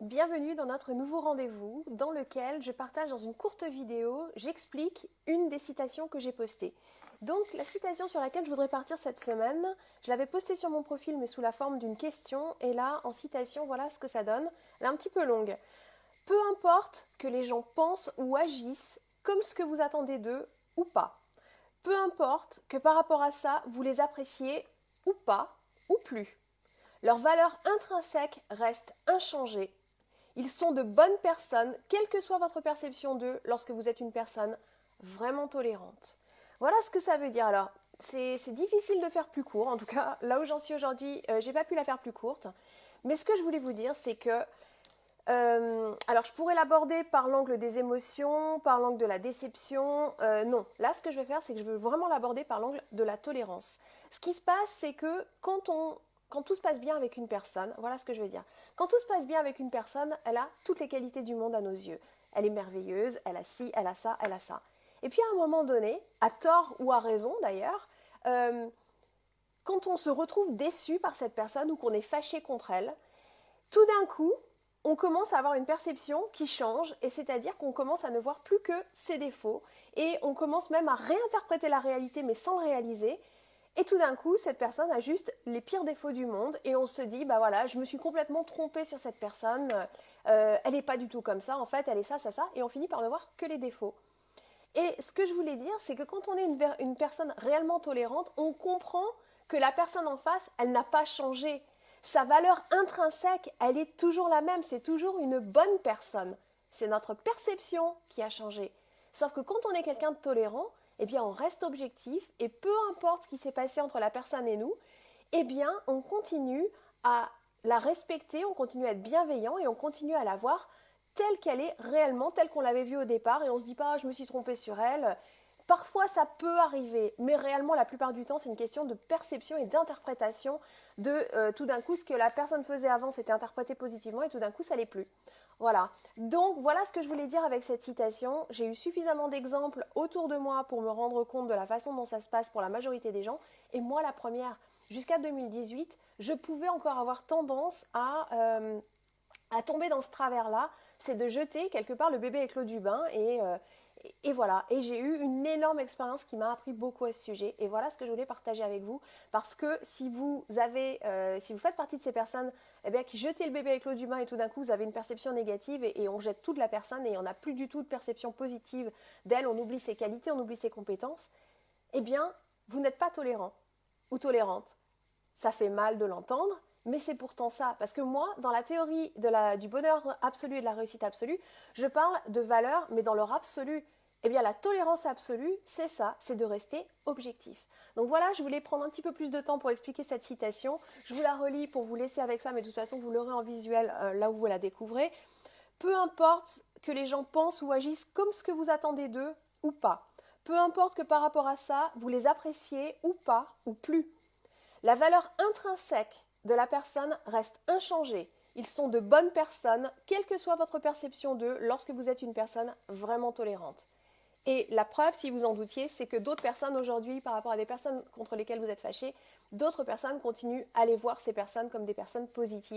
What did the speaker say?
Bienvenue dans notre nouveau rendez-vous dans lequel je partage dans une courte vidéo, j'explique une des citations que j'ai postées. Donc la citation sur laquelle je voudrais partir cette semaine, je l'avais postée sur mon profil mais sous la forme d'une question et là en citation voilà ce que ça donne. Elle est un petit peu longue. Peu importe que les gens pensent ou agissent comme ce que vous attendez d'eux ou pas. Peu importe que par rapport à ça vous les appréciez ou pas ou plus. Leur valeur intrinsèque reste inchangée. Ils sont de bonnes personnes, quelle que soit votre perception d'eux, lorsque vous êtes une personne vraiment tolérante. Voilà ce que ça veut dire. Alors, c'est difficile de faire plus court. En tout cas, là où j'en suis aujourd'hui, j'ai pas pu la faire plus courte. Mais ce que je voulais vous dire, c'est que alors, je pourrais l'aborder par l'angle des émotions, par l'angle de la déception. Non, là, ce que je vais faire, c'est que je veux vraiment l'aborder par l'angle de la tolérance. Ce qui se passe, c'est que quand tout se passe bien avec une personne, voilà ce que je veux dire. Quand tout se passe bien avec une personne, elle a toutes les qualités du monde à nos yeux. Elle est merveilleuse, elle a ci, elle a ça, elle a ça. Et puis à un moment donné, à tort ou à raison d'ailleurs, quand on se retrouve déçu par cette personne ou qu'on est fâché contre elle, tout d'un coup, on commence à avoir une perception qui change, et c'est-à-dire qu'on commence à ne voir plus que ses défauts, et on commence même à réinterpréter la réalité mais sans le réaliser, et tout d'un coup, cette personne a juste les pires défauts du monde, et on se dit, bah voilà, je me suis complètement trompée sur cette personne, elle n'est pas du tout comme ça, en fait, elle est ça, ça, ça, et on finit par ne voir que les défauts. Et ce que je voulais dire, c'est que quand on est une personne réellement tolérante, on comprend que la personne en face, elle n'a pas changé. Sa valeur intrinsèque, elle est toujours la même, c'est toujours une bonne personne. C'est notre perception qui a changé. Sauf que quand on est quelqu'un de tolérant, eh bien on reste objectif et peu importe ce qui s'est passé entre la personne et nous, eh bien on continue à la respecter, on continue à être bienveillant et on continue à la voir telle qu'elle est réellement, telle qu'on l'avait vue au départ et on se dit pas je me suis trompée sur elle. Parfois ça peut arriver, mais réellement la plupart du temps c'est une question de perception et d'interprétation de tout d'un coup ce que la personne faisait avant c'était interprété positivement et tout d'un coup ça l'est plus. Voilà, donc voilà ce que je voulais dire avec cette citation. J'ai eu suffisamment d'exemples autour de moi pour me rendre compte de la façon dont ça se passe pour la majorité des gens. Et moi la première, jusqu'à 2018, je pouvais encore avoir tendance à tomber dans ce travers-là, c'est de jeter quelque part le bébé avec l'eau du bain et voilà. Et j'ai eu une énorme expérience qui m'a appris beaucoup à ce sujet. Et voilà ce que je voulais partager avec vous. Parce que si vous faites partie de ces personnes qui jetez le bébé avec l'eau du bain et tout d'un coup vous avez une perception négative et on jette toute la personne et on n'a plus du tout de perception positive d'elle, on oublie ses qualités, on oublie ses compétences, eh bien vous n'êtes pas tolérant ou tolérante. Ça fait mal de l'entendre, mais c'est pourtant ça. Parce que moi, dans la théorie du bonheur absolu et de la réussite absolue, je parle de valeur, mais dans leur absolu. Eh bien, la tolérance absolue, c'est ça, c'est de rester objectif. Donc voilà, je voulais prendre un petit peu plus de temps pour expliquer cette citation. Je vous la relis pour vous laisser avec ça, mais de toute façon, vous l'aurez en visuel là où vous la découvrez. Peu importe que les gens pensent ou agissent comme ce que vous attendez d'eux ou pas. Peu importe que par rapport à ça, vous les appréciez ou pas, ou plus. La valeur intrinsèque de la personne reste inchangée. Ils sont de bonnes personnes, quelle que soit votre perception d'eux, lorsque vous êtes une personne vraiment tolérante. Et la preuve, si vous en doutiez, c'est que d'autres personnes aujourd'hui, par rapport à des personnes contre lesquelles vous êtes fâchés, d'autres personnes continuent à les voir ces personnes comme des personnes positives.